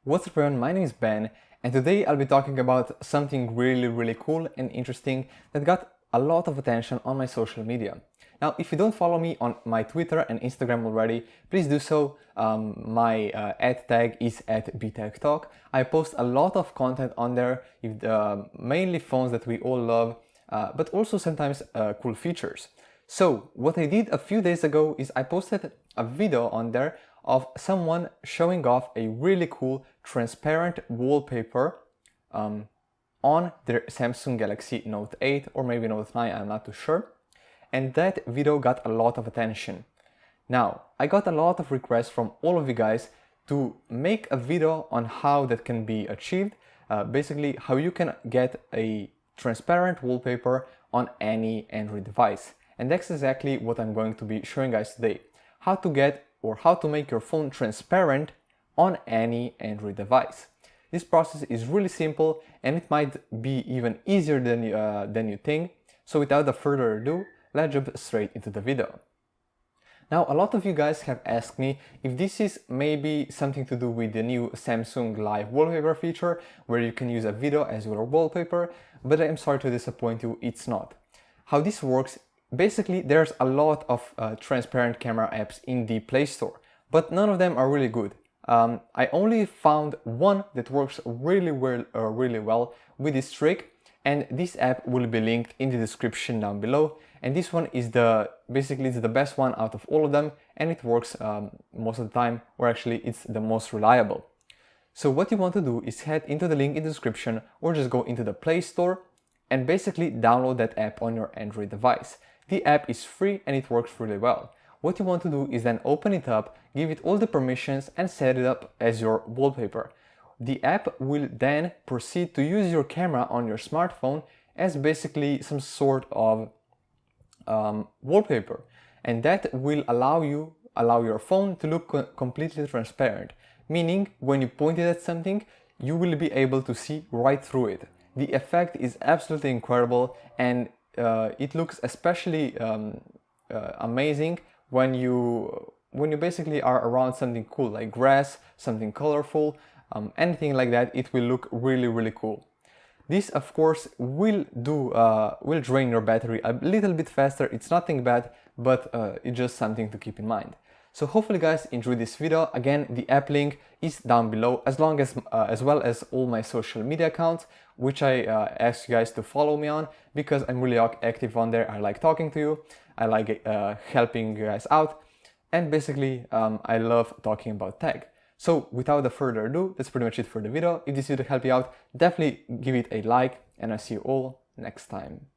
What's up everyone, my name is Ben, and today I'll be talking about something really cool and interesting that got a lot of attention on my social media. Now, if you don't follow me on my Twitter and Instagram already, please do so. My ad tag is at BTechTalk. I post a lot of content on there, mainly phones that we all love, but also sometimes cool features. So what I did a few days ago is I posted a video on there of someone showing off a really cool transparent wallpaper on their Samsung Galaxy Note 8 or maybe Note 9, I'm not too sure. And that video got a lot of attention. Now, I got a lot of requests from all of you guys to make a video on how that can be achieved, basically how you can get a transparent wallpaper on any Android device. And that's exactly what I'm going to be showing guys today. How to get or how to make your phone transparent on any Android device. This process is really simple and it might be even easier than you think. So without further ado, let's jump straight into the video. Now, a lot of you guys have asked me if this is maybe something to do with the new Samsung Live wallpaper feature, where you can use a video as your wallpaper, but I'm sorry to disappoint you, it's not. How this works, basically there's a lot of transparent camera apps in the Play Store, but none of them are really good. I only found one that works really well with this trick, and this app will be linked in the description down below. And this one is basically the best one out of all of them, and it works most of the time, or actually it's the most reliable. So what you want to do is head into the link in the description or just go into the Play Store and basically download that app on your Android device. The app is free and it works really well. What you want to do is then open it up, give it all the permissions and set it up as your wallpaper. The app will then proceed to use your camera on your smartphone as basically some sort of wallpaper, and that will allow your phone to look completely transparent, meaning when you point it at something, you will be able to see right through it. The effect is absolutely incredible, and it looks especially amazing when you basically are around something cool like grass, something colorful, anything like that. It will look really cool. This of course will drain your battery a little bit faster. It's nothing bad, but it's just something to keep in mind. So hopefully guys enjoyed this video. Again, the app link is down below, as well as all my social media accounts, which I ask you guys to follow me on, because I'm really active on there. I like talking to you, I like helping you guys out, and basically I love talking about tech. So without further ado, that's pretty much it for the video. If this video helped you out, definitely give it a like, and I'll see you all next time.